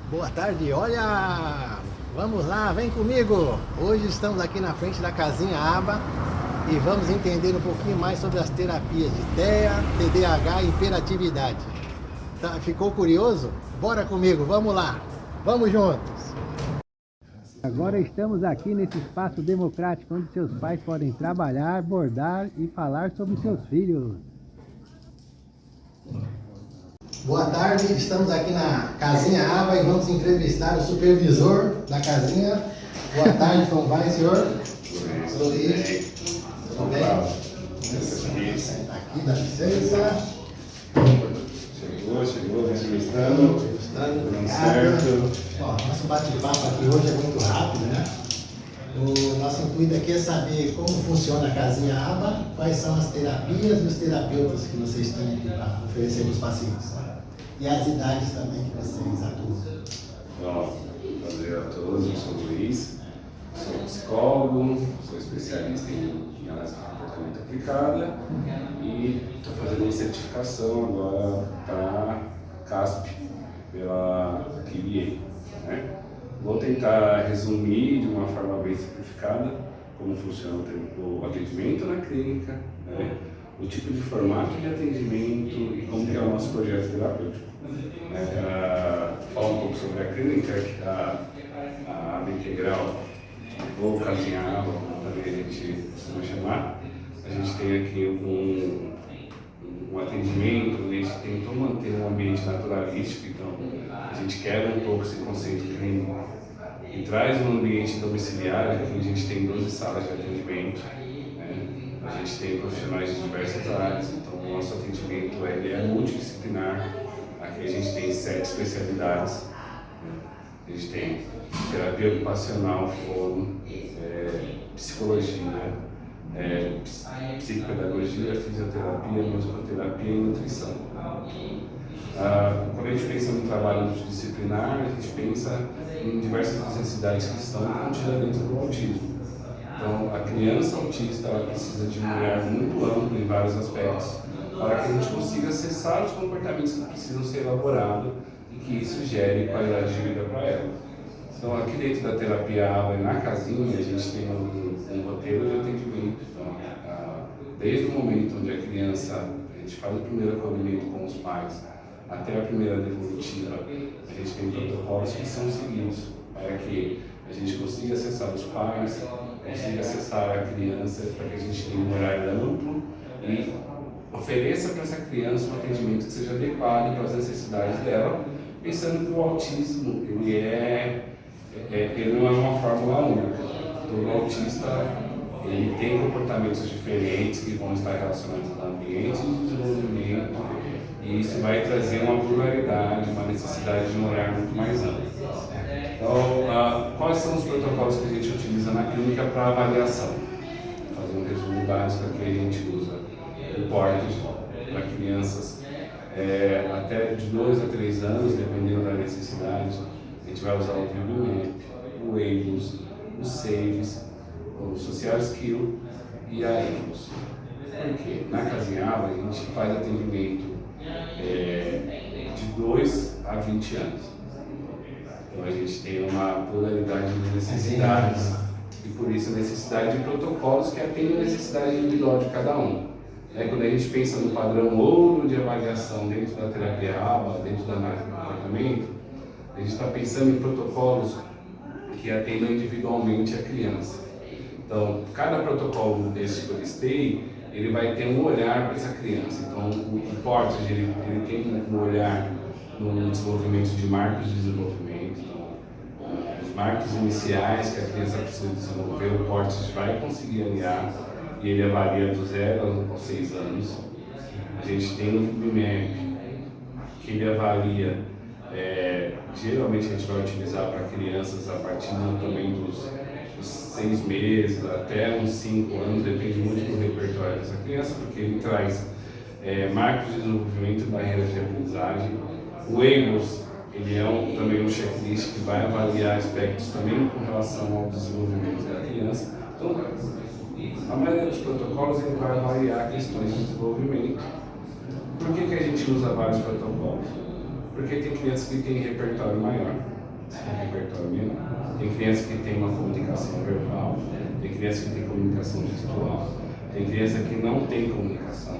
Boa tarde, olha, vamos lá, vem comigo. Hoje estamos aqui na frente da casinha ABA e vamos entender um pouquinho mais sobre as terapias de TEA, TDAH e hiperatividade. Tá, ficou curioso? Bora comigo, vamos lá, vamos juntos. Agora estamos aqui nesse espaço democrático onde seus pais podem trabalhar, bordar e falar sobre seus filhos. Boa tarde, estamos aqui na casinha ABA e vamos entrevistar o supervisor da casinha. Boa tarde, como vai, senhor? Luiz. Tudo bem? Aqui, dá licença. Chegou, registrando. Tudo certo. Ó, nosso bate-papo aqui hoje é muito rápido, né? O nosso intuito aqui é saber como funciona a casinha ABA, quais são as terapias e os terapeutas que vocês têm aqui para oferecer para os pacientes. E as idades também que vocês atuam. Bom, prazer a todos, eu sou o Luiz, sou psicólogo, sou especialista em análise de comportamento aplicada e estou fazendo uma certificação agora para CASP, pela QBA, né? Vou tentar resumir de uma forma bem simplificada como funciona o atendimento na clínica, né? O tipo de formato de atendimento e como que é o nosso projeto terapêutico. Falar um pouco sobre a clínica, a ABA integral, ou casinha ABA, como também a gente costuma chamar. A gente tem aqui um atendimento, a gente tentou manter um ambiente naturalístico, então a gente quebra um pouco esse conceito clínico e traz um ambiente domiciliar. Aqui a gente tem 12 salas de atendimento, né? A gente tem profissionais de diversas áreas, então o nosso atendimento ele é multidisciplinar. Aqui a gente tem 7 especialidades, né? A gente tem terapia ocupacional, fono, psicologia, psicopedagogia, fisioterapia, musicoterapia e nutrição. Quando a gente pensa no trabalho multidisciplinar, a gente pensa em diversas necessidades que estão contidas dentro do autismo. Então, a criança autista ela precisa de um olhar muito amplo em vários aspectos para que a gente consiga acessar os comportamentos que precisam ser elaborados e que isso gere qualidade de vida para ela. Então, aqui dentro da terapia ABA e na casinha, a gente tem um roteiro de atendimento. Então, desde o momento onde a criança, a gente faz o primeiro acolhimento com os pais, até a primeira devolutiva, a gente tem protocolos que são seguidos para que a gente consiga acessar os pais, consiga acessar a criança, para que a gente tenha um horário amplo e ofereça para essa criança um atendimento que seja adequado para as necessidades dela, pensando que o autismo ele não é uma fórmula única. Todo autista ele tem comportamentos diferentes que vão estar relacionados ao ambiente de desenvolvimento, e isso vai trazer uma pluralidade, uma necessidade de um olhar muito mais amplo. Então, quais são os protocolos que a gente utiliza na clínica para avaliação? Vou fazer um resumo básico que a gente usa. Reportes para crianças até de 2 a 3 anos, dependendo da necessidade. A gente vai usar o ViewMap, o Wables, os Saves, o Social Skill e a Emos. Porque na casinha ABA a gente faz atendimento de 2 a 20 anos. Então a gente tem uma pluralidade de necessidades e por isso a necessidade de protocolos que atendem a necessidade individual de cada um. Quando a gente pensa no padrão ouro de avaliação dentro da terapia ABA, dentro da análise do comportamento, a gente está pensando em protocolos que atendam individualmente a criança. Então, cada protocolo desse que eu listei, ele vai ter um olhar para essa criança. Então, o Portage, ele tem um olhar no desenvolvimento de marcos de desenvolvimento. Então, os marcos iniciais que a criança precisa desenvolver, o Portage vai conseguir alinhar e ele avalia do 0 aos 6 anos. A gente tem o ViewMap, que ele avalia, geralmente a gente vai utilizar para crianças a partir também dos 6 meses até uns 5 anos, depende muito do repertório dessa criança, porque ele traz marcos de desenvolvimento e barreiras de aprendizagem. O Ables, ele é também um checklist que vai avaliar aspectos também com relação ao desenvolvimento da criança. Então, a maioria dos protocolos ele vai avaliar questões de desenvolvimento. Por que a gente usa vários protocolos? Porque tem crianças que têm repertório maior, repertório menor. Tem crianças que têm uma comunicação verbal, tem crianças que têm comunicação gestual, tem criança que não tem comunicação.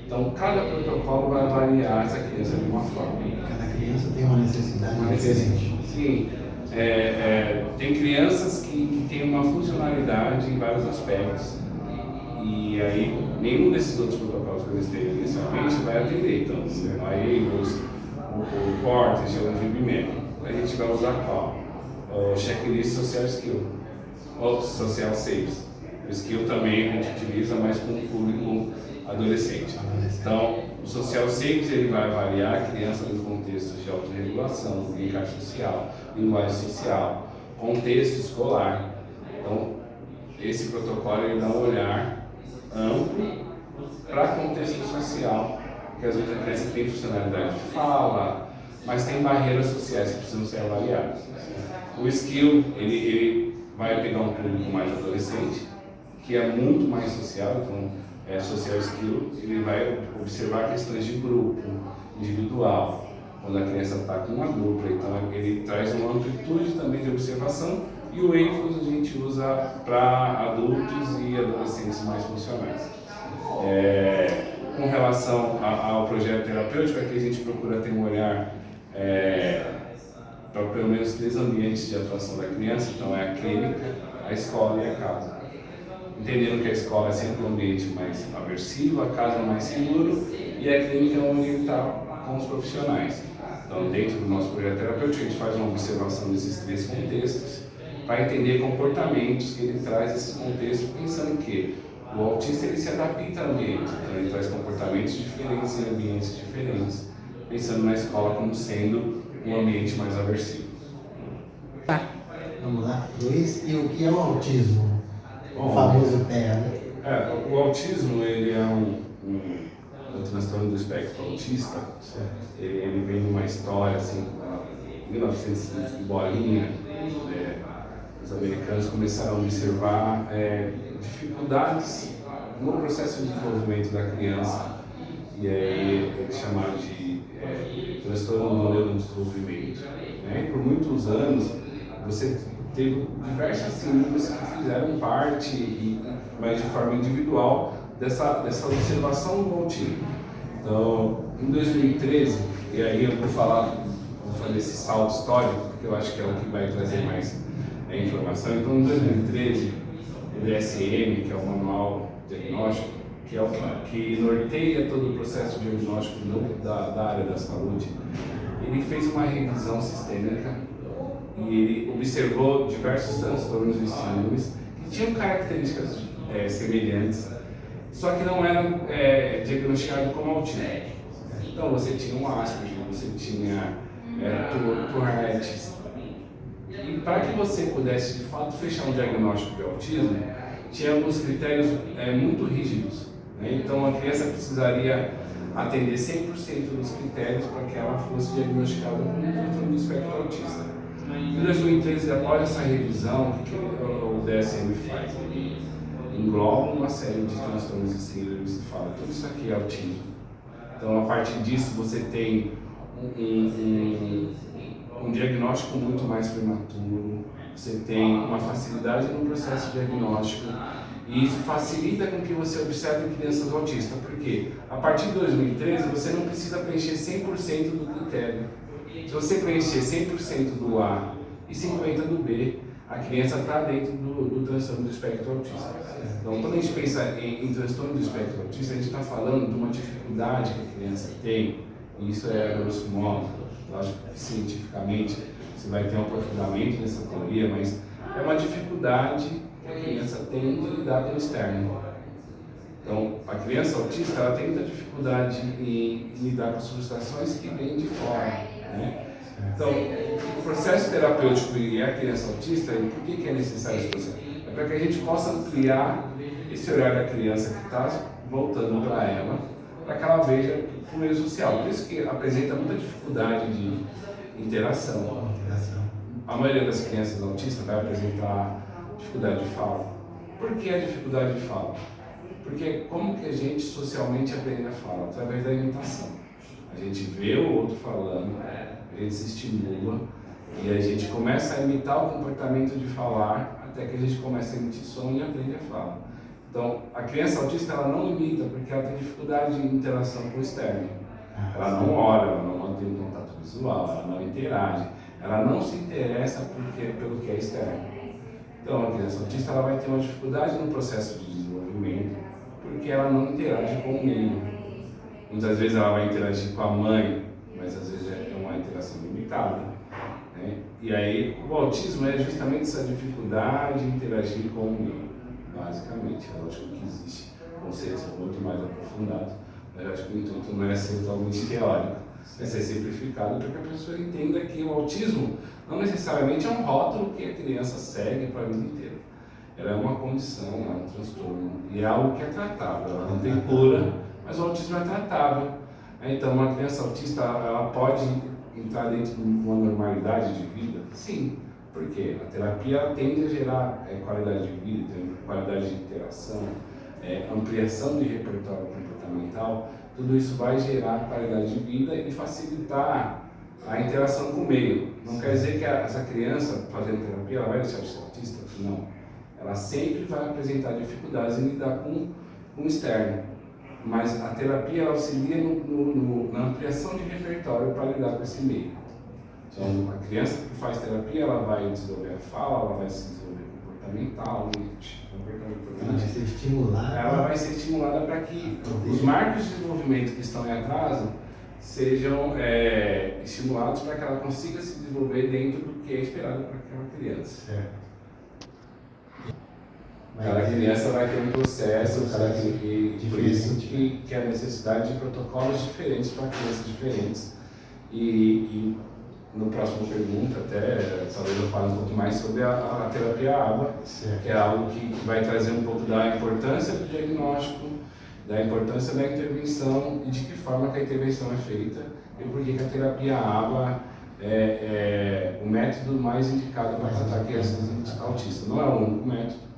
Então, cada protocolo vai avaliar essa criança de uma forma. Cada criança tem uma necessidade diferente. Sim. Tem crianças que têm uma funcionalidade em vários aspectos. E aí, nenhum desses outros protocolos que eu listei inicialmente vai atender. Então, a EIBOS, o PORTES, o envolvimento. A gente vai usar qual? O checklist social skill, ou social saves. O skill também a gente utiliza mais com o público adolescente. Então, o social saves ele vai avaliar a criança no contexto de autorregulação, comunicação social, linguagem social, contexto escolar. Então, esse protocolo ele dá um olhar amplo para contexto social, porque às vezes a criança tem funcionalidade de fala, mas tem barreiras sociais que precisam ser avaliadas. O skill, ele vai pegar um público mais adolescente, que é muito mais social, então social skill, ele vai observar questões de grupo, individual, quando a criança está com uma dupla, então ele traz uma amplitude também de observação, e o ênfase a gente usa para adultos e adolescentes mais funcionais. Com relação ao projeto terapêutico, aqui a gente procura ter um olhar para pelo menos 3 ambientes de atuação da criança, então é a clínica, a escola e a casa. Entendendo que a escola é sempre um ambiente mais aversivo, a casa é mais seguro e a clínica é onde ele está com os profissionais. Então, dentro do nosso projeto terapêutico, a gente faz uma observação desses 3 contextos para entender comportamentos que ele traz esses contextos, pensando que o autista ele se adapta ao ambiente, então ele traz comportamentos diferentes em ambientes diferentes, pensando na escola como sendo um ambiente mais aversivo. Tá. Vamos lá, Luiz, e o que é o autismo? O famoso TEA, né? O autismo ele é um transtorno do espectro autista. Ele vem de uma história assim, 1900 de bolinha. Os americanos começaram a observar dificuldades no processo de desenvolvimento da criança, e aí eles chamaram de transtorno do neurodesenvolvimento. E por muitos anos você teve diversas síndromes que fizeram parte, mas de forma individual, dessa observação do autismo. Então, em 2013, e aí eu vou fazer esse salto histórico, porque eu acho que é o que vai trazer mais informação. Então, em 2013, o DSM, que é o Manual Diagnóstico, que é o que norteia todo o processo diagnóstico da área da saúde, ele fez uma revisão sistêmica e ele observou diversos transtornos e síndromes que tinham características semelhantes, só que não eram diagnosticados como autismo. Então você tinha um Asperger, você tinha Tourette's. E para que você pudesse de fato fechar um diagnóstico de autismo, tinha alguns critérios muito rígidos, né? Então a criança precisaria atender 100% dos critérios para que ela fosse diagnosticada com um transtorno do espectro autista. Em 2013, após essa revisão, o que o DSM faz? Ele engloba uma série de transtornos e síndromes e fala, tudo isso aqui é autismo. Então, a partir disso, você tem um diagnóstico muito mais prematuro, você tem uma facilidade no processo diagnóstico, e isso facilita com que você observe crianças autistas, porque a partir de 2013 você não precisa preencher 100% do critério. Se você preencher 100% do A e 50% do B, a criança está dentro do transtorno do espectro autista. Então, quando a gente pensa em transtorno do espectro autista, a gente está falando de uma dificuldade que a criança tem, e isso é grosso modo, eu acho que cientificamente você vai ter um aprofundamento nessa teoria, mas é uma dificuldade que a criança tem de lidar com o externo. Então, a criança autista ela tem muita dificuldade em lidar com as frustrações que vêm de fora, né? Então, o processo terapêutico e a criança autista, por que é necessário esse processo? É para que a gente possa ampliar esse olhar da criança que está voltando para ela, para que ela veja o meio social. Por isso que apresenta muita dificuldade de interação. A maioria das crianças autistas vai apresentar dificuldade de fala. Por que a dificuldade de fala? Porque como que a gente socialmente aprende a fala? Através da imitação. A gente vê o outro falando ele se estimula e a gente começa a imitar o comportamento de falar até que a gente começa a emitir som e aprende a falar. Então, a criança autista ela não imita porque ela tem dificuldade de interação com o externo. Ela não olha, ela não mantém contato visual, ela não interage, ela não se interessa pelo que é externo. Então, a criança autista ela vai ter uma dificuldade no processo de desenvolvimento porque ela não interage com o meio. Muitas vezes ela vai interagir com a mãe, mas às vezes é uma interação limitada, né? E aí, o autismo é justamente essa dificuldade de interagir com o meio. Basicamente, é lógico que existe conceitos muito mais aprofundados, mas eu acho que o intuito não é ser totalmente teórico, é ser simplificado para que a pessoa entenda que o autismo não necessariamente é um rótulo que a criança segue para a vida inteira. Ela é uma condição, é um transtorno, e é algo que é tratável, ela não tem cura, mas o autismo é tratável. Então, uma criança autista, ela pode entrar dentro de uma normalidade de vida? Sim. Porque a terapia ela tende a gerar qualidade de vida, qualidade de interação, ampliação de repertório comportamental, tudo isso vai gerar qualidade de vida e facilitar a interação com o meio. Não quer dizer que essa criança fazendo terapia ela vai deixar de ser autista? Não. Ela sempre vai apresentar dificuldades em lidar com o externo, mas a terapia ela auxilia na ampliação de repertório para lidar com esse meio. Então, a criança que faz terapia, ela vai desenvolver a fala, ela vai se desenvolver comportamentalmente. Ela vai ser estimulada. Ela vai ser estimulada para que os marcos de desenvolvimento que estão em atraso sejam estimulados para que ela consiga se desenvolver dentro do que é esperado para aquela criança. Certo. Cada criança vai ter um processo, por isso que a necessidade de protocolos diferentes para crianças diferentes. E no próximo pergunta, até talvez eu fale um pouco mais sobre a terapia ABA, que é algo que vai trazer um pouco da importância do diagnóstico, da importância da intervenção e de que forma que a intervenção é feita e por que a terapia ABA é o método mais indicado para tratar crianças autistas. Não é o único método,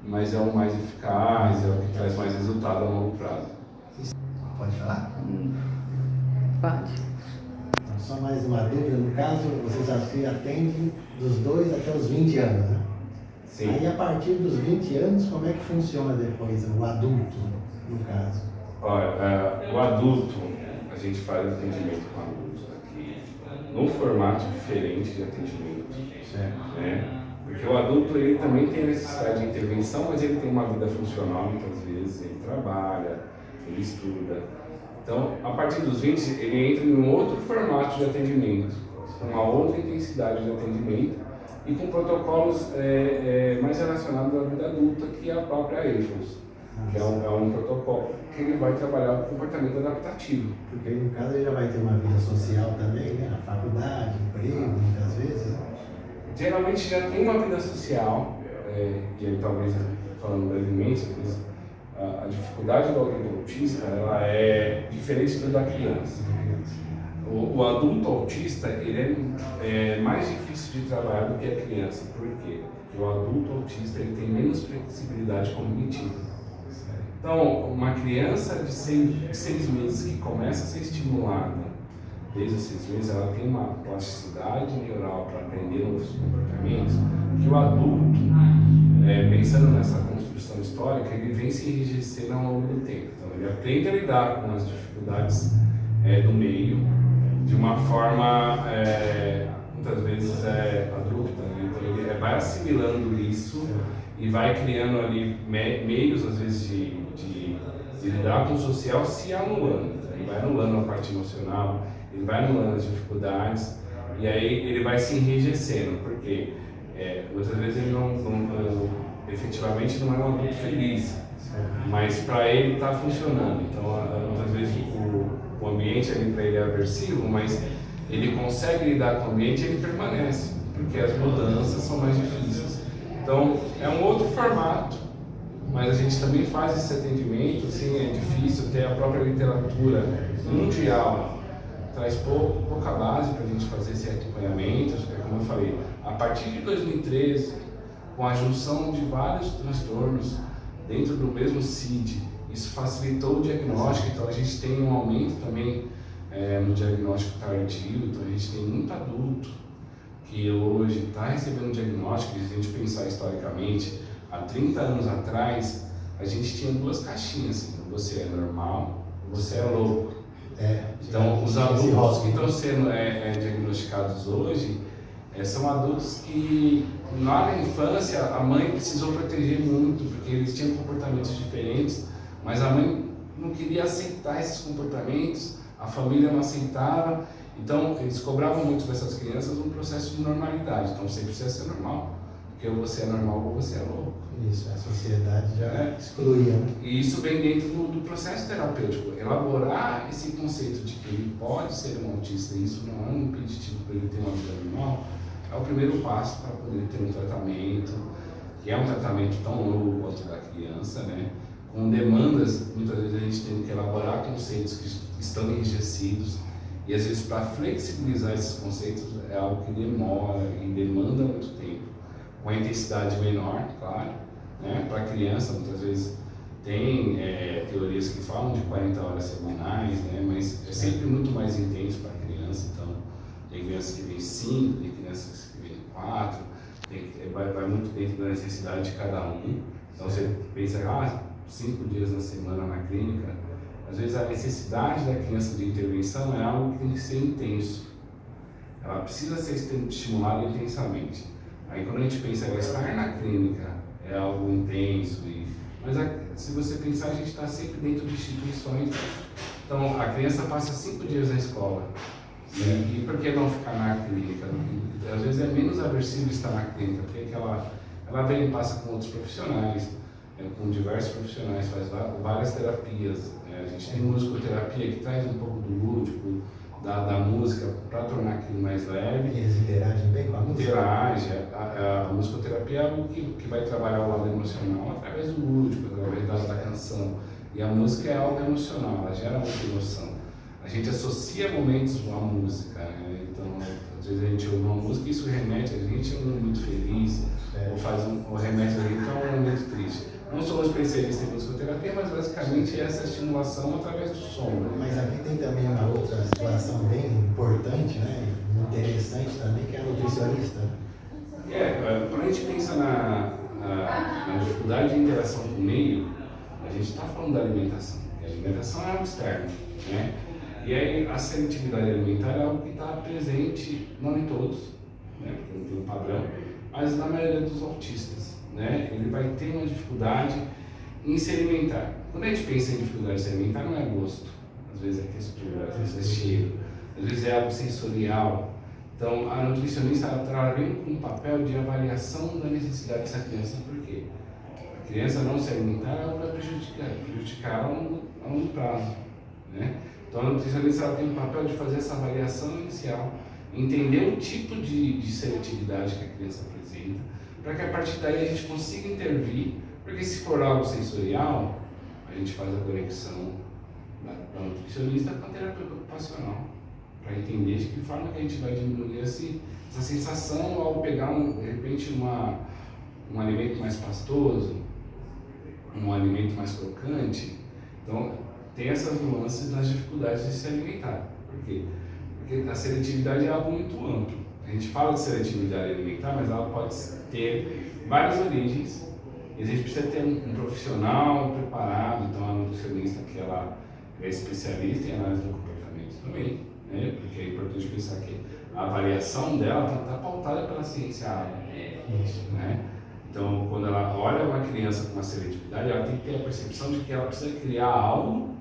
mas é o mais eficaz, é o que traz mais resultado a longo prazo. Pode falar? Pode. Só mais uma dúvida, no caso, vocês atendem dos 2 até os 20 anos, né? Sim. Aí a partir dos 20 anos, como é que funciona depois, o adulto, no caso? Olha, o adulto, a gente faz atendimento com adultos aqui, num formato diferente de atendimento. Certo. Né? Porque o adulto ele também tem necessidade de intervenção, mas ele tem uma vida funcional muitas vezes, ele trabalha, ele estuda. Então, a partir dos 20, ele entra em um outro formato de atendimento, com uma outra intensidade de atendimento e com protocolos mais relacionados à vida adulta, que é a própria AFOS, que é um protocolo que ele vai trabalhar o comportamento adaptativo. Porque no caso ele já vai ter uma vida social também, né? A faculdade, emprego, muitas vezes, né? Geralmente já tem uma vida social, e aí talvez, falando brevemente, a dificuldade do adulto autista ela é diferente da criança. O adulto autista ele é mais difícil de trabalhar do que a criança. Por quê? Porque o adulto autista ele tem menos flexibilidade cognitiva. Então, uma criança de 6 meses que começa a ser estimulada, desde os 6 meses, ela tem uma plasticidade neural para aprender novos comportamentos, que o adulto, pensando nessa construção histórica, ele vem se enrijecendo ao longo do tempo. Então, ele aprende a lidar com as dificuldades do meio de uma forma, muitas vezes, abrupta. Né? Então, ele vai assimilando isso e vai criando ali meios, às vezes, de lidar com o social se anulando. Então, ele vai anulando a parte emocional, ele vai anulando as dificuldades e aí ele vai se enrijecendo, porque muitas vezes ele efetivamente não é um adulto feliz, mas para ele está funcionando. Então, muitas vezes o ambiente ali para ele é aversivo, mas ele consegue lidar com o ambiente e ele permanece, porque as mudanças são mais difíceis. Então, é um outro formato, mas a gente também faz esse atendimento, assim, é difícil, ter a própria literatura mundial traz pouca base para a gente fazer esse acompanhamento. Como eu falei, a partir de 2013, com a junção de vários transtornos dentro do mesmo CID, isso facilitou o diagnóstico, então a gente tem um aumento também no diagnóstico tardio. Então a gente tem muito adulto que hoje está recebendo diagnóstico. Se a gente pensar historicamente, há 30 anos atrás, a gente tinha duas caixinhas, assim, você é normal, você é louco. Então os adultos que estão sendo diagnosticados hoje são adultos que lá na infância a mãe precisou proteger muito, porque eles tinham comportamentos diferentes, mas a mãe não queria aceitar esses comportamentos, a família não aceitava, então eles cobravam muito dessas crianças um processo de normalidade. Então você precisa ser normal, porque ou você é normal ou você é louco. Isso, a sociedade já excluía, né? E isso vem dentro do processo terapêutico, elaborar esse conceito de que ele pode ser um autista, e isso não é um impeditivo para ele ter uma vida normal, é o primeiro passo para poder ter um tratamento, que é um tratamento tão longo quanto da criança, né? Com demandas, muitas vezes a gente tem que elaborar conceitos que estão enrijecidos, e às vezes para flexibilizar esses conceitos é algo que demora e demanda muito tempo, com a intensidade menor, claro, né? Para a criança, muitas vezes tem teorias que falam de 40 horas semanais, né? Mas é sempre muito mais intenso para a criança. Então tem crianças que vêm 5, tem crianças que vêm 4, vai muito dentro da necessidade de cada um. Então você pensa, 5 dias na semana na clínica, às vezes a necessidade da criança de intervenção é algo que tem que ser intenso. Ela precisa ser estimulada intensamente. Aí quando a gente pensa em estar na clínica, é algo intenso, mas se você pensar, a gente está sempre dentro de instituições. Então a criança passa 5 dias na escola, e por que não ficar na clínica? Às vezes é menos aversivo estar na clínica, porque ela vem e passa com outros profissionais, com diversos profissionais, faz várias terapias. A gente tem musicoterapia que traz um pouco do lúdico, da música, para tornar aquilo mais leve. Eles interagem bem com a música? Interage. A musicoterapia é algo que vai trabalhar o lado emocional através do lúdico, através da canção. E a música é algo emocional, ela gera muita emoção. A gente associa momentos à música, né? Então, às vezes a gente ouve uma música e isso remete a gente a um momento feliz, ou remete a gente a um momento triste. Não sou um especialista em musicoterapia, mas basicamente essa estimulação através do som. Mas aqui tem também uma outra situação bem importante, né? Interessante também, que é a nutricionista. Quando a gente pensa na dificuldade de interação com o meio, a gente está falando da alimentação. E a alimentação é algo externo, né? E aí a seletividade alimentar é algo que está presente, não em todos, né? Porque não tem um padrão, mas na maioria dos autistas, né? Ele vai ter uma dificuldade em se alimentar. Quando a gente pensa em dificuldade de se alimentar, não é gosto, às vezes é textura, às vezes é cheiro, às vezes é algo sensorial. Então a nutricionista ela vem com um papel de avaliação da necessidade dessa criança. Por quê? A criança não se alimentar, ela vai prejudicar a longo prazo, né? Então a nutricionista ela tem o papel de fazer essa avaliação inicial, entender o tipo de seletividade que a criança apresenta, para que a partir daí a gente consiga intervir, porque se for algo sensorial, a gente faz a conexão da nutricionista com a terapeuta ocupacional, para entender de que forma que a gente vai diminuir essa sensação ao pegar, de repente, um alimento mais pastoso, um alimento mais crocante. Então, tem essas nuances nas dificuldades de se alimentar. Por quê? Porque a seletividade é algo muito amplo. A gente fala de seletividade alimentar, mas ela pode ter várias origens. E a gente precisa ter um profissional preparado, então a nutricionista que ela é especialista em análise do comportamento também, né? Porque é importante pensar que a avaliação dela tem que estar pautada pela ciência água, né? Então, quando ela olha uma criança com uma seletividade, ela tem que ter a percepção de que ela precisa criar algo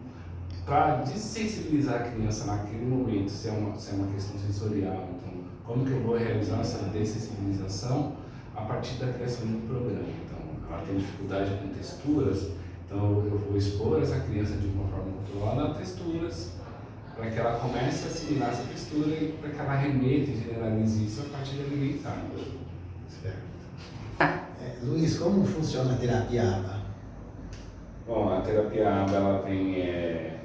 para dessensibilizar a criança naquele momento, se é uma questão sensorial. Então, como que eu vou realizar essa dessensibilização a partir da criação do programa? Então, ela tem dificuldade com texturas, então eu vou expor essa criança de uma forma controlada a texturas, para que ela comece a assimilar essa textura e para que ela remeta e generalize isso a partir da alimentar. Certo. Luiz, como funciona a terapia ABA? Bom, a terapia ABA ela é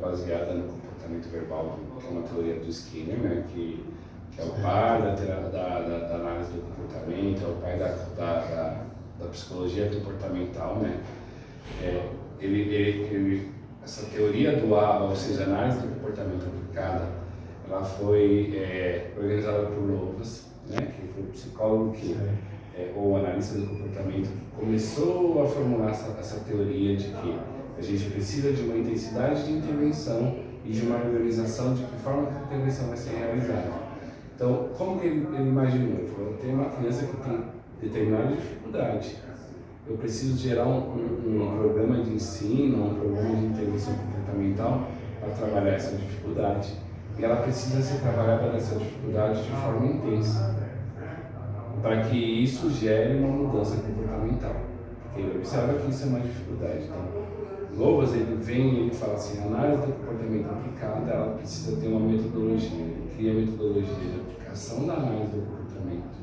baseada no comportamento verbal, que é uma teoria do Skinner, né? que é o pai da análise do comportamento, é o pai da psicologia comportamental, né? essa teoria do ABA, ou seja, análise do comportamento aplicada, ela foi organizada por Lovaas, né, que foi o psicólogo ou analista do comportamento, que começou a formular essa teoria de que a gente precisa de uma intensidade de intervenção e de uma organização de que forma que a intervenção vai ser realizada. Então, como que ele imaginou? Ele falou, tem uma criança que tem determinada dificuldade. Eu preciso gerar um programa de ensino, um programa de intervenção comportamental para trabalhar essa dificuldade. E ela precisa ser trabalhada nessa dificuldade de forma intensa, para que isso gere uma mudança comportamental. Porque ele observa que isso é uma dificuldade. Então, Lovaas, ele fala assim, a análise do comportamento aplicada, ela precisa ter uma metodologia. Ele cria metodologia de aplicação da análise do comportamento.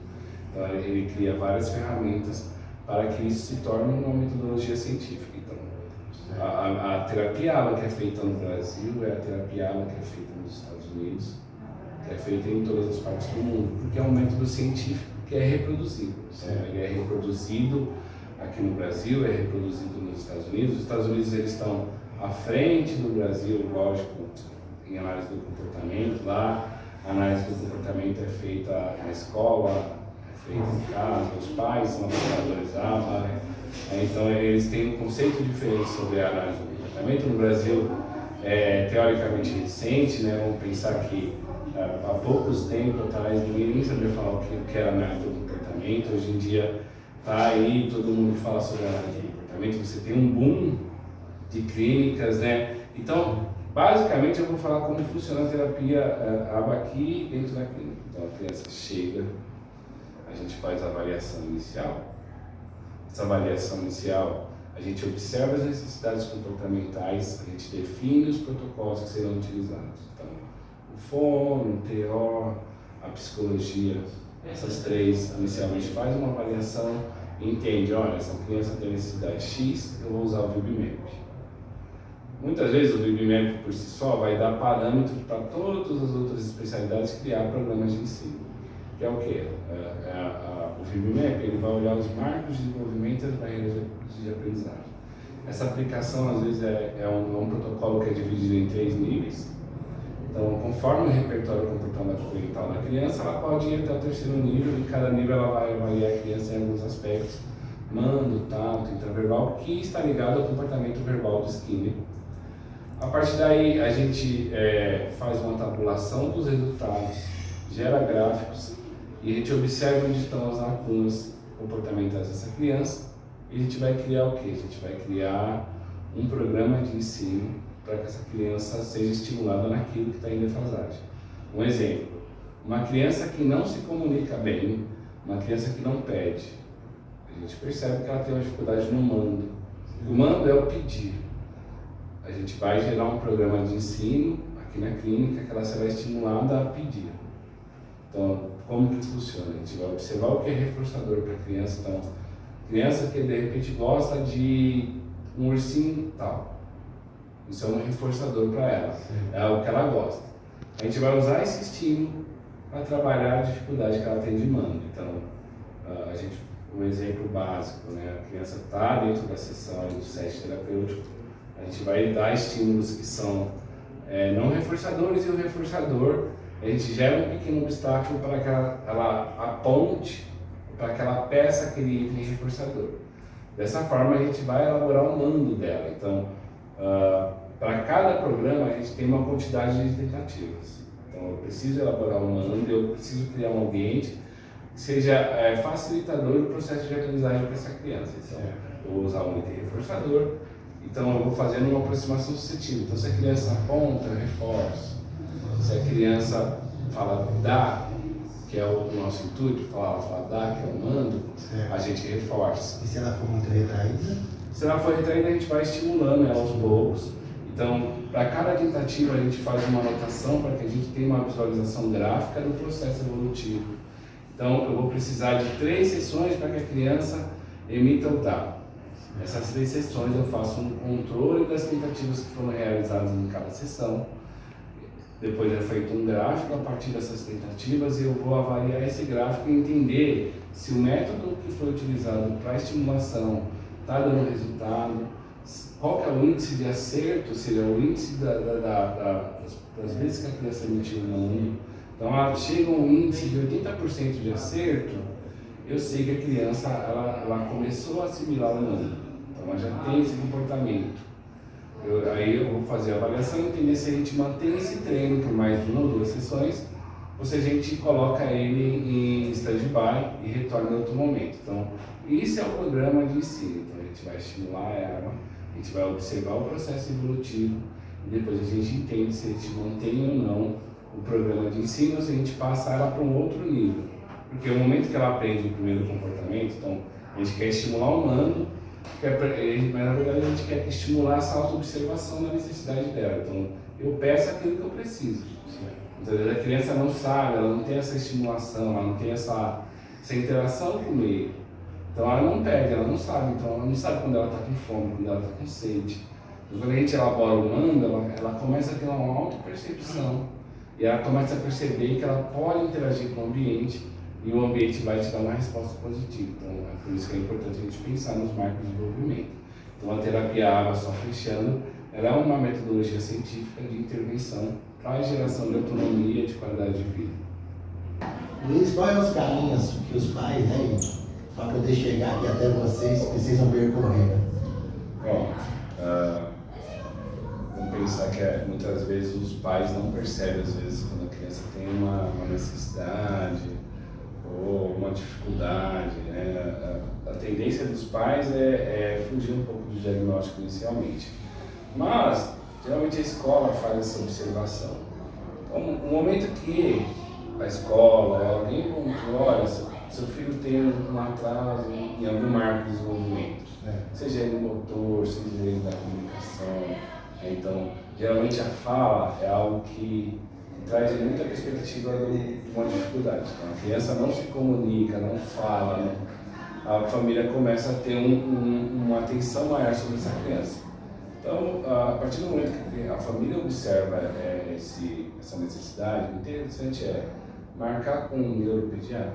Então, ele cria várias ferramentas para que isso se torne uma metodologia científica. Então, a terapia ABA que é feita no Brasil é a terapia ABA que é feita nos Estados Unidos, que é feita em todas as partes do mundo, porque é um método científico que é reproduzido. Ele é reproduzido aqui no Brasil, é reproduzido nos Estados Unidos. Os Estados Unidos eles estão à frente do Brasil, lógico, em análise do comportamento. Lá, a análise do comportamento é feita na escola, feito em casa, os pais são aplicadores ABA, então eles têm um conceito diferente sobre a análise do comportamento. No Brasil, teoricamente recente, né? Vamos pensar que há poucos tempos atrás ninguém nem sabia falar o que era análise do comportamento. Hoje em dia está aí, todo mundo fala sobre análise do comportamento, você tem um boom de clínicas, né? Então, basicamente eu vou falar como funciona a terapia ABA aqui dentro da clínica. Então a criança chega, a gente faz a avaliação inicial. Essa avaliação inicial, a gente observa as necessidades comportamentais, a gente define os protocolos que serão utilizados. Então, o fono, o TO, a psicologia, essas três, inicialmente faz uma avaliação e entende, olha, essa criança tem necessidade X, eu vou usar o VIBMAP. Muitas vezes o VIBMAP por si só vai dar parâmetros para todas as outras especialidades criar programas de ensino. Que é o quê? O VIBMAP ele vai olhar os marcos de desenvolvimento e as barreiras de aprendizagem. Essa aplicação, às vezes, é um protocolo que é dividido em 3 níveis. Então, conforme o repertório comportamental da criança, ela pode ir até o 3º nível, e cada nível ela vai avaliar a criança em alguns aspectos, mando, tato, intraverbal, que está ligado ao comportamento verbal do Skinner. A partir daí, a gente faz uma tabulação dos resultados, gera gráficos, e a gente observa onde estão as lacunas comportamentais dessa criança, e a gente vai criar o quê? A gente vai criar um programa de ensino para que essa criança seja estimulada naquilo que está em defasagem. Um exemplo, uma criança que não se comunica bem, uma criança que não pede, a gente percebe que ela tem uma dificuldade no mando. O mando é o pedir. A gente vai gerar um programa de ensino aqui na clínica que ela será estimulada a pedir. Então, como que funciona? A gente vai observar o que é reforçador para a criança. Então, criança que de repente gosta de um ursinho tal, isso é um reforçador para ela, é o que ela gosta. A gente vai usar esse estímulo para trabalhar a dificuldade que ela tem de mando. Então, um exemplo básico, né? A criança está dentro da sessão do set terapêutico, a gente vai dar estímulos que são não reforçadores, e o reforçador, a gente gera um pequeno obstáculo para que ela aponte, para que ela peça aquele item reforçador. Dessa forma, a gente vai elaborar o mando dela. Então, para cada programa, a gente tem uma quantidade de tentativas. Então, eu preciso elaborar um mando, eu preciso criar um ambiente que seja facilitador do processo de aprendizagem para essa criança. Então, eu vou usar um item reforçador, então eu vou fazendo uma aproximação suscetível. Então, se a criança aponta, eu reforço. Se a criança fala dá, que é o nosso intuito, fala dá, que é o mando, a gente reforça. E se ela for muito retraída? Se ela for retraída, a gente vai estimulando ela aos poucos. Então, para cada tentativa, a gente faz uma anotação para que a gente tenha uma visualização gráfica do processo evolutivo. Então, eu vou precisar de 3 sessões para que a criança emita o dá. Essas 3 sessões eu faço um controle das tentativas que foram realizadas em cada sessão. Depois é feito um gráfico a partir dessas tentativas, e eu vou avaliar esse gráfico e entender se o método que foi utilizado para a estimulação está dando resultado, qual que é o índice de acerto, ou seja, o índice das vezes que a criança emitiu o mundo. Então, chega um índice de 80% de acerto, eu sei que a criança ela começou a assimilar o mundo. Então, ela já tem esse comportamento. Aí eu vou fazer a avaliação e entender se a gente mantém esse treino por mais de 1 ou 2 sessões, ou se a gente coloca ele em stand-by e retorna em outro momento. Então, isso é o programa de ensino. Então, a gente vai estimular ela, a gente vai observar o processo evolutivo e depois a gente entende se a gente mantém ou não o programa de ensino ou se a gente passa ela para um outro nível. Porque o momento que ela aprende o primeiro comportamento, então, a gente quer estimular o mando, mas na verdade a gente quer estimular essa auto-observação da necessidade dela. Então, eu peço aquilo que eu preciso. Então, às vezes a criança não sabe, ela não tem essa estimulação, ela não tem essa interação com o meio. Então, ela não pede, ela não sabe. Então, ela não sabe quando ela está com fome, quando ela está com sede. Então, quando a gente elabora o mando, ela começa a ter uma auto-percepção. E ela começa a perceber que ela pode interagir com o ambiente e o ambiente vai te dar uma resposta positiva. Então, é por isso que é importante a gente pensar nos marcos de desenvolvimento. Então, a terapia ABA, só fechando, ela é uma metodologia científica de intervenção para a geração de autonomia e de qualidade de vida. Luiz, quais são os caminhos que os pais, né, para poder chegar aqui até vocês, precisam percorrer? Bom, vamos pensar que muitas vezes os pais não percebem, às vezes, quando a criança tem uma necessidade ou uma dificuldade, né? A tendência dos pais é fugir um pouco do diagnóstico inicialmente. Mas, geralmente a escola faz essa observação. Então, no momento que a escola, alguém pontua, olha, seu filho tem um atraso em algum marco de desenvolvimento, seja ele motor, seja ele da comunicação. Então, geralmente a fala é algo que traz muita perspectiva de uma dificuldade. Então, a criança não se comunica, não fala, né? A família começa a ter uma atenção maior sobre essa criança. Então, a partir do momento que a família observa essa necessidade, o interessante é marcar com um neuropediatra.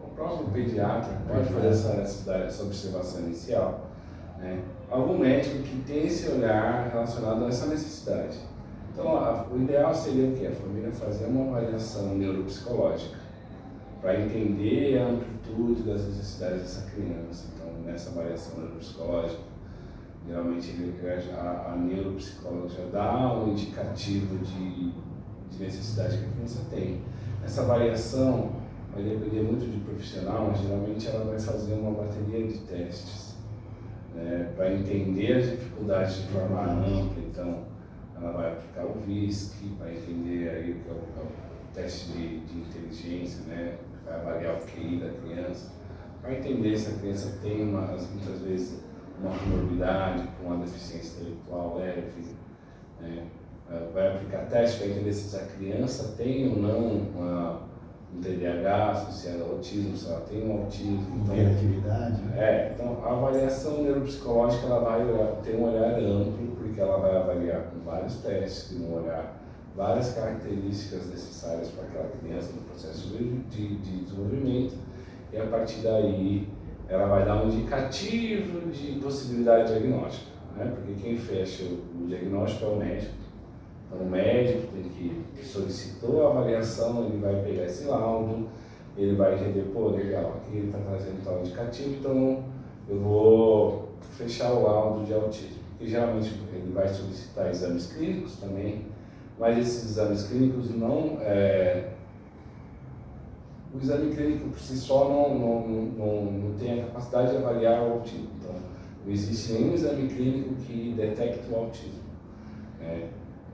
O próprio pediatra pode fazer essa observação inicial, né? Algum médico que tem esse olhar relacionado a essa necessidade. Então, o ideal seria o quê? A família fazer uma avaliação neuropsicológica para entender a amplitude das necessidades dessa criança. Então, nessa avaliação neuropsicológica, geralmente a neuropsicóloga já dá um indicativo de necessidade que a criança tem. Essa avaliação vai depender muito de profissional, mas geralmente ela vai fazer uma bateria de testes, né, para entender as dificuldades de forma ampla. Então, ela vai aplicar o VISC para entender aí o que é o teste de inteligência, né, vai avaliar o QI da criança, para entender se a criança tem muitas vezes uma comorbidade com uma deficiência intelectual leve, né? Vai aplicar teste para entender se a criança tem ou não um TDAH associado ao autismo, se ela tem um autismo. Então, hiperatividade. Então a avaliação neuropsicológica ela vai ter um olhar amplo, porque ela vai avaliar com vários testes, que vão olhar várias características necessárias para aquela criança no processo de desenvolvimento, e a partir daí ela vai dar um indicativo de possibilidade diagnóstica, né? Porque quem fecha o diagnóstico é o médico. Então, o médico que solicitou a avaliação, ele vai pegar esse laudo, ele vai entender, pô, legal, aqui ele está trazendo tal indicativo, então eu vou fechar o laudo de autismo. E geralmente ele vai solicitar exames clínicos também, mas esses exames clínicos o exame clínico por si só não tem a capacidade de avaliar o autismo. Então, não existe nenhum exame clínico que detecte o autismo.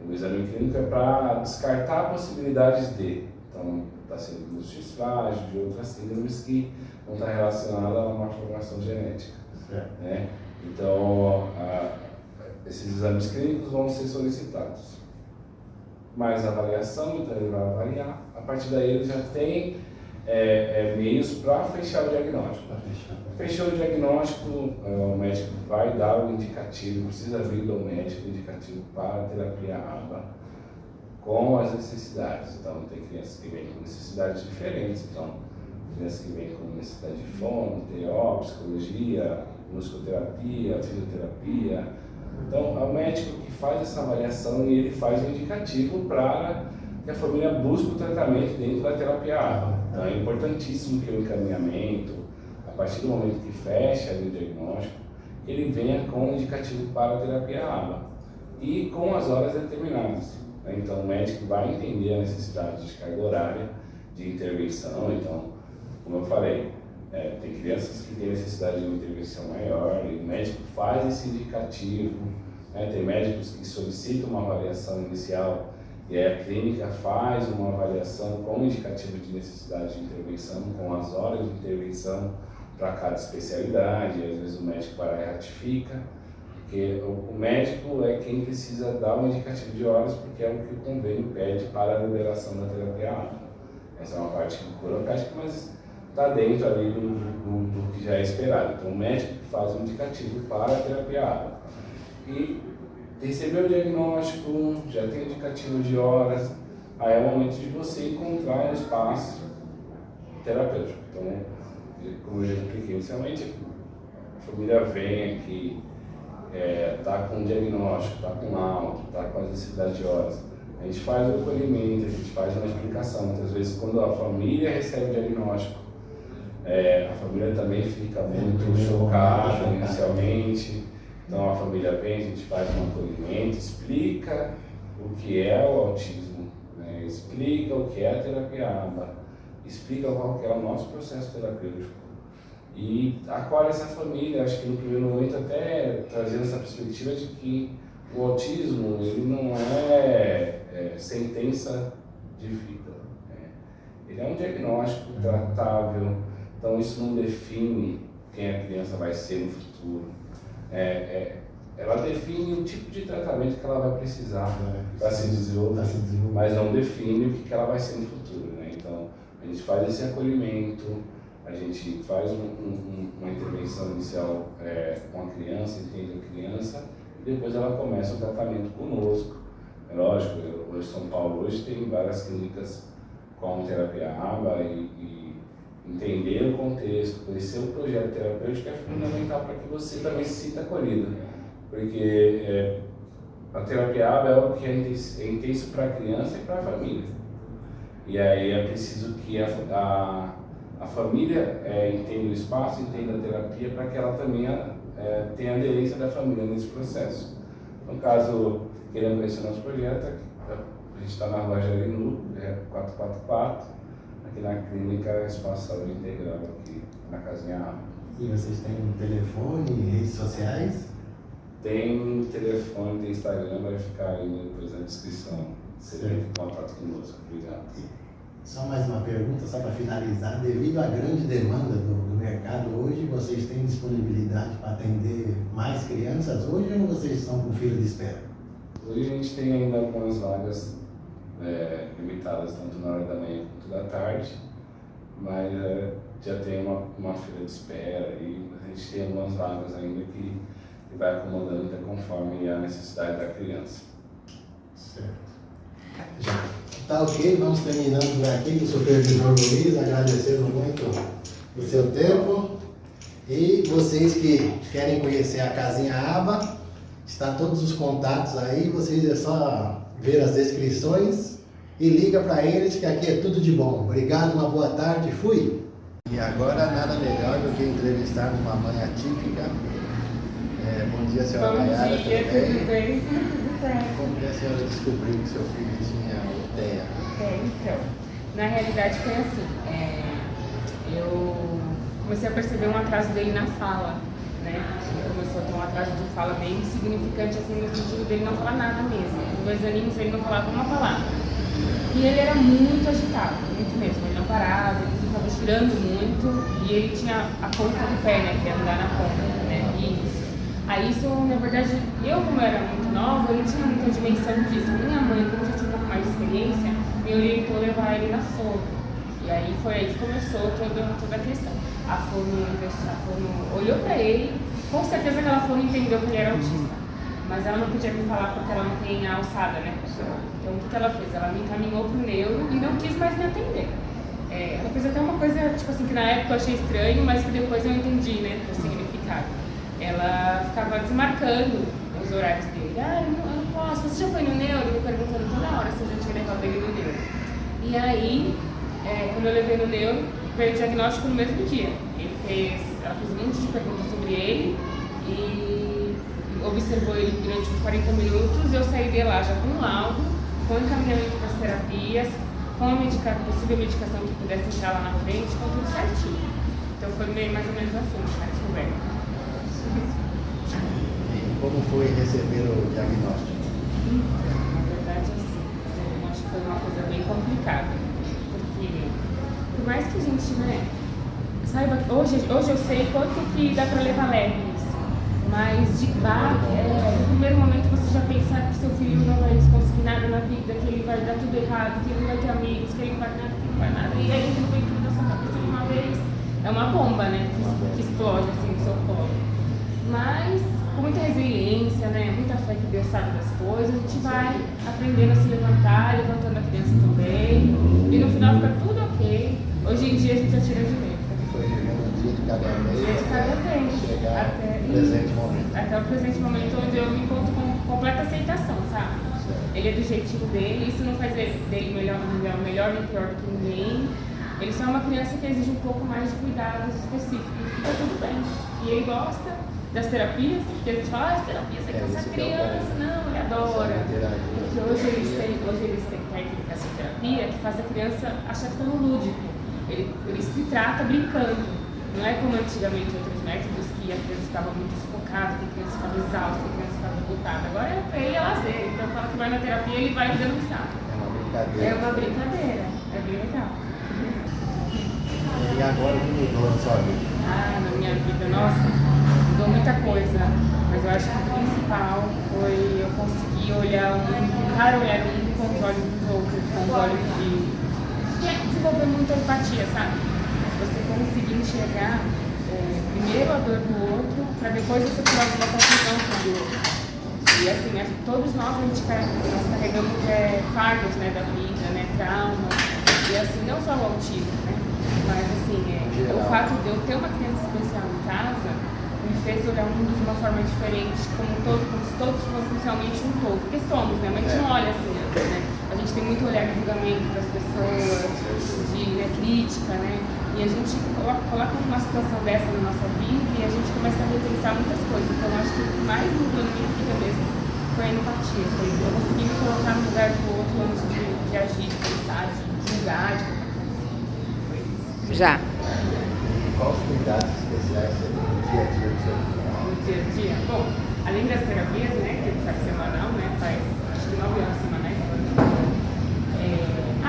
O exame clínico é para descartar possibilidades de. Então, está sendo glúteos frágil, de outras síndromes que vão estar relacionadas a uma malformação genética. Né? Então, esses exames clínicos vão ser solicitados. Mais avaliação, então ele vai avaliar. A partir daí ele já tem meios para fechar o diagnóstico. Fechou o diagnóstico, o médico vai dar o indicativo, precisa vir do médico o indicativo para a terapia ABA com as necessidades. Então, tem crianças que vêm com necessidades diferentes. Então, crianças que vêm com necessidade de fono, TO, psicologia, musicoterapia, fisioterapia. Então, é o médico que faz essa avaliação e ele faz um indicativo para que a família busque o tratamento dentro da terapia ABA. Então, é importantíssimo que o encaminhamento, a partir do momento que fecha ali o diagnóstico, ele venha com um indicativo para a terapia ABA e com as horas determinadas. Então, o médico vai entender a necessidade de carga horária, de intervenção. Então, como eu falei, tem crianças que têm necessidade de uma intervenção maior e o médico faz esse indicativo. Tem médicos que solicitam uma avaliação inicial e aí a clínica faz uma avaliação com indicativo de necessidade de intervenção, com as horas de intervenção para cada especialidade. E às vezes o médico vai lá e ratifica, porque o médico é quem precisa dar um indicativo de horas, porque é o que o convênio pede para a liberação da terapia ABA. Essa é uma parte burocrática, mas está dentro ali do que já é esperado. Então o médico faz um indicativo para a terapia ABA. E recebeu o diagnóstico, já tem indicativo de horas, aí é o momento de você encontrar um espaço terapêutico. Então, como eu já expliquei inicialmente, a família vem aqui, está com diagnóstico, está com laudo, está com as necessidades de horas. A gente faz o acolhimento, a gente faz uma explicação. Muitas vezes, quando a família recebe o diagnóstico, a família também fica muito chocada inicialmente. Então a família vem, a gente faz um acolhimento, explica o que é o autismo, explica o que é a terapia ABA, explica qual que é o nosso processo terapêutico e acolhe essa família. Acho que no primeiro momento até trazendo essa perspectiva de que o autismo ele não é sentença de vida, ele é um diagnóstico tratável. Então isso não define quem a criança vai ser no futuro. Ela define o tipo de tratamento que ela vai precisar para se desenvolver, mas não define o que ela vai ser no futuro. Então, a gente faz esse acolhimento, a gente faz uma intervenção inicial com a criança, entende a criança, e depois ela começa o tratamento conosco. É lógico, hoje São Paulo hoje tem várias clínicas com terapia ABA e entender o contexto, conhecer o projeto terapêutico é fundamental para que você também se sinta acolhido, porque a terapia ABA é algo que é intenso para a criança e para a família. E aí é preciso que a família entenda o espaço, entenda a terapia, para que ela também tenha aderência da família nesse processo. No caso, querendo conhecer o nosso projeto, a gente está na Rua Jarinu, 444, aqui na clínica Espaço Saúde Integral, aqui na Casinha ABA. E vocês têm telefone, redes sociais? Tem telefone, tem Instagram, vai ficar aí depois na descrição. Você entra em contato conosco. Obrigado. Só mais uma pergunta, só para finalizar. Devido à grande demanda do mercado hoje, vocês têm disponibilidade para atender mais crianças hoje ou vocês estão com fila de espera? Hoje a gente tem ainda algumas vagas limitadas, tanto na hora da manhã quanto da tarde, mas já tem uma fila de espera e a gente tem algumas vagas ainda que vai acomodando conforme a necessidade da criança. Certo. Já tá ok, vamos terminando por aqui com o supervisor Luiz, agradecendo muito o seu tempo. E vocês que querem conhecer a Casinha ABA, está todos os contatos aí, vocês é só ver as descrições e liga para eles que aqui é tudo de bom. Obrigado, uma boa tarde, fui! E agora nada melhor do que entrevistar uma mãe atípica. Bom dia, senhora Nayara. Bom dia, tudo bem? Tudo certo. Como que a senhora descobriu que seu filho tinha TEA? Então, na realidade foi assim, eu comecei a perceber um atraso dele na fala, né? Ele começou a ter um atraso de fala bem significante, assim, no sentido dele não falar nada mesmo. Com 2 aninhos ele não falava uma palavra. E ele era muito agitado, muito mesmo. Ele não parava, ele ficava girando muito e ele tinha a ponta do pé, né? Que é andar na ponta, né? Aí isso, na verdade, eu como era muito nova, eu não tinha muita dimensão disso. Minha mãe, como já tinha um pouco mais de experiência, me orientou a levar ele na fono. E aí foi aí que começou toda a questão. A fono olhou pra ele, com certeza que ela fono entendeu que ele era autista. Mas ela não podia me falar porque ela não tem a alçada, né? Então o que ela fez? Ela me encaminhou pro neuro e não quis mais me atender. Ela fez até uma coisa, tipo assim, que na época eu achei estranho, mas que depois eu entendi, né, o significado. ela ficava desmarcando os horários dele. Ah, eu não posso. Você já foi no neuro? Me perguntando toda hora se eu já tinha levado ele no neuro. E aí, quando eu levei no neuro, veio o diagnóstico no mesmo dia. Ela fez um monte de perguntas sobre ele e observou ele durante uns 40 minutos. Eu saí de lá já com um laudo, com encaminhamento para as terapias, com a possível medicação que pudesse deixar lá na frente, com tudo certinho. Então foi meio mais ou menos assim, a descoberta. E como foi receber o diagnóstico? Na verdade, assim, o diagnóstico foi uma coisa bem complicada, porque por mais que a gente, né, saiba que hoje eu sei quanto que dá para levar leve isso, mas no primeiro momento você já pensa que seu filho não vai conseguir nada na vida, que ele vai dar tudo errado, que ele não vai ter amigos, que ele não vai nada, que ele não vai nada, e aí aquilo vem tudo na sua cabeça de uma vez. É uma bomba, né, que explode assim no seu colo. Mas com muita resiliência, né, muita fé que Deus sabe das coisas, a gente vai aprendendo a se levantar, levantando a criança também, e no final fica tudo ok. Hoje em dia a gente já tira de letra. Foi vivendo um dia de cada vez, Dia de cada vez, chegar até no presente momento. Até o presente momento, onde eu me encontro com completa aceitação, sabe? Ele é do jeitinho dele, isso não faz dele melhor nem pior do que ninguém. Ele só é uma criança que exige um pouco mais de cuidados específicos, e tá tudo bem. E ele gosta das terapias, porque a gente fala, as terapias é cansar a criança, não, ele adora. Porque hoje eles têm técnicas de terapia que faz a criança achar que está no lúdico. Ele se trata brincando, não é como antigamente outros métodos que a criança ficava muito sufocada, que a criança ficava exausta, que a criança ficava esgotada. Agora para ele é lazer, então fala que vai na terapia ele vai dando risada. É uma brincadeira, é bem legal. E agora o que mudou na sua vida? Na minha vida, nossa, mudou muita coisa, mas eu acho que o principal foi eu conseguir olhar o mundo, tentar olhar o mundo com os olhos dos outros, com os olhos de desenvolver muita empatia, sabe? Você conseguir enxergar primeiro a dor do outro, para depois você tirar uma conclusão sobre o outro. E assim, todos nós carregamos fardos, né, da vida, né, traumas, e assim, não só o autismo, né? Mas assim, o fato de eu ter uma criança especial em casa me fez olhar o mundo de uma forma diferente, como se todos fôssemos realmente um todo. Porque somos, né? Mas a gente não olha assim, né? A gente tem muito olhar de julgamento das pessoas, de crítica, né? E a gente coloca uma situação dessa na nossa vida e a gente começa a repensar muitas coisas. Então eu acho que o que mais mudou na minha vida mesmo foi a empatia. Foi eu conseguir me colocar no lugar do outro antes de agir, de pensar, de julgar, de qualquer coisa. Já. E quais cuidados especiais você tem no dia a dia do seu filho? No dia a dia? Bom, além das terapias, né, que ele faz semanal, né, faz acho que 9 horas semanais agora.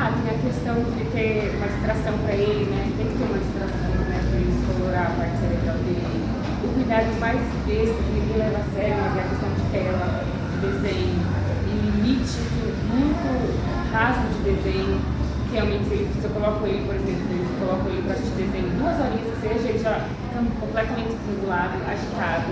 Tem a questão de ter uma distração para ele, né, tem que ter uma distração, né, para ele explorar a parte cerebral dele. O cuidado mais besta, que ninguém leva a sério, mas é a questão de tela, de desenho, e limite muito raso de desenho. Realmente, se eu coloco ele, por exemplo, para assistir desenho 2 horinhas que seja, ele já fica completamente desregulado, agitado.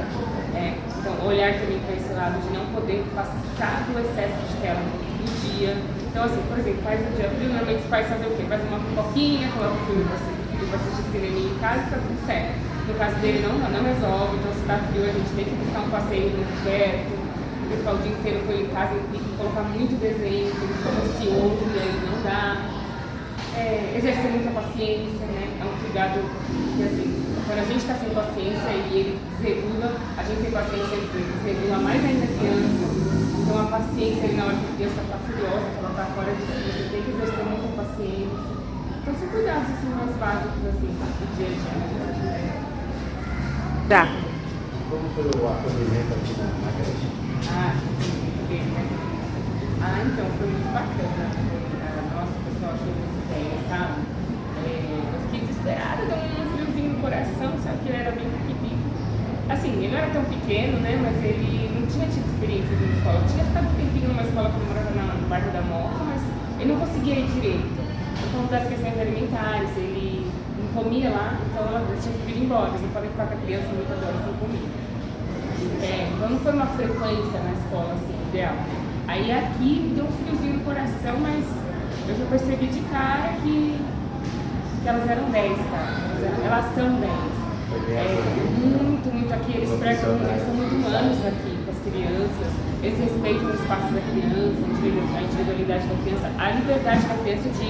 Então, olhar também para esse lado de não poder passar do excesso de tela no dia. Então, assim, por exemplo, faz um dia frio, normalmente os pais fazem o quê? Faz uma pipoquinha, coloca o filho para assistir cineminha em casa e fica tudo certo. No caso dele, não resolve. Então, se está frio, a gente tem que buscar um passeio muito perto, ficar o dia inteiro com ele em casa, tem que colocar muito desenho, porque ele fica ansioso e aí não dá. Exercer muita paciência, né? É um cuidado que, assim, quando a gente está sem paciência e ele desregula, a gente tem paciência, ele desregula mais ainda a criança. Então, a paciência ali na hora que a criança está furiosa, que ela está fora de si, você tem que exercer muita paciência. Então, são cuidados assim, mais básicos assim, do dia a dia. Tá. Como foi o acolhimento aqui na creche? Muito bem, né? Então, foi muito bacana. Nossa, o pessoal achou muito bem, sabe? Eu fiquei desesperada, deu um friozinho no coração, sabe? Que ele era bem pequenininho. Assim, ele não era tão pequeno, né? Mas ele não tinha tido experiência em escola. Eu tinha ficado um tempinho numa escola que eu morava no bairro da Moca, mas ele não conseguia ir direito. Por conta das questões alimentares, ele não comia lá, então eu tinha que vir embora. Eles não podem ficar com a criança muitas horas sem comida. Então não foi uma frequência na escola, assim, ideal. Aí aqui deu um friozinho no coração, mas eu já percebi de cara que elas eram 10, cara. Elas são 10. Muito aqui, eles prestam, eles são muito humanos aqui com as crianças, eles respeitam o espaço da criança, a individualidade da criança, a liberdade da criança de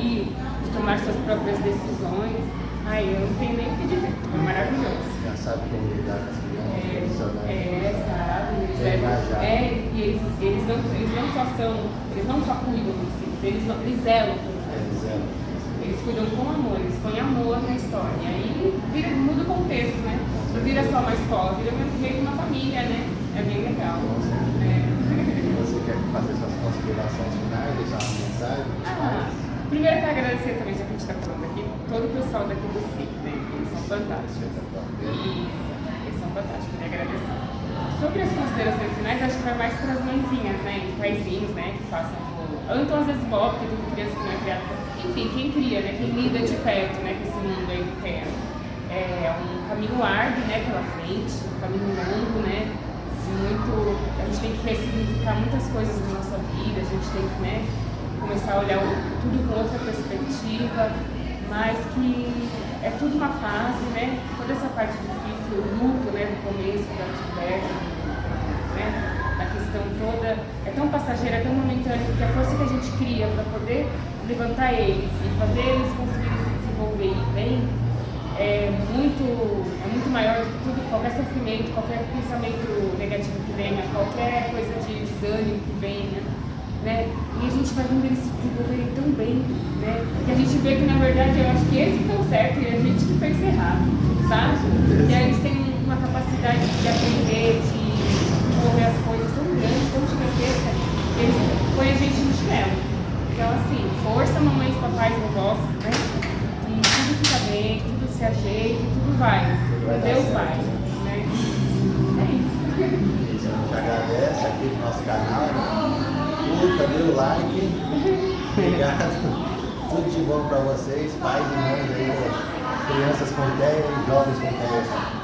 ir, de tomar suas próprias decisões. Ai, eu não tenho nem o que dizer, é maravilhoso. Já sabe como lidar com as crianças, sabe? Eles não só cuidam dos filhos, eles zelam pelos filhos. Eles cuidam com amor, eles põem amor na história. E aí muda o contexto, né? Não vira só uma escola, vira meio que uma família, né? É bem legal. Você quer fazer suas considerações finais, deixar uma mensagem? Primeiro eu quero agradecer também, já que a gente está falando aqui, todo o pessoal daqui do CIC, né? Eles são fantásticos. Eles são fantásticos, queria agradecer. Sobre as considerações finais, acho que vai mais para as mãezinhas, né? E paizinhos, né? Que passam por... Ou então às vezes vó, porque tem criança que não é criada. Enfim, quem cria, né? Quem lida de perto, né? Com esse mundo aí do terra. É um caminho árduo, né? Pela frente, um caminho longo, né? A gente tem que ressignificar muitas coisas na nossa vida, a gente tem que, né? Começar a olhar tudo com outra perspectiva, mas que é tudo uma fase, né? Toda essa parte difícil, o luto, né? Do começo, da descoberta, né? A questão toda é tão passageira, é tão momentânea, que a força que a gente cria para poder levantar eles e fazer eles conseguirem se desenvolver bem é muito maior do que tudo, qualquer sofrimento, qualquer pensamento negativo que venha, qualquer coisa de desânimo que venha. Né? E a gente vai vendo eles se desenvolverem tão bem, né? Que a gente vê que na verdade eu acho que eles que estão certos e a gente que pensa errado, sabe? E aí eles têm uma capacidade de aprender, de desenvolver as coisas tão grande, tão gigantesca, que eles põem a gente no chinelo. Então assim, força mamães, papais, vovós, né? E tudo fica bem, tudo se ajeita, tudo vai. Deus vai, né? É isso. A gente agradece aqui no nosso canal. Curta, dê o like. Obrigado. Tudo de bom para vocês, pais e mães aí, crianças com TEA e jovens com TEA.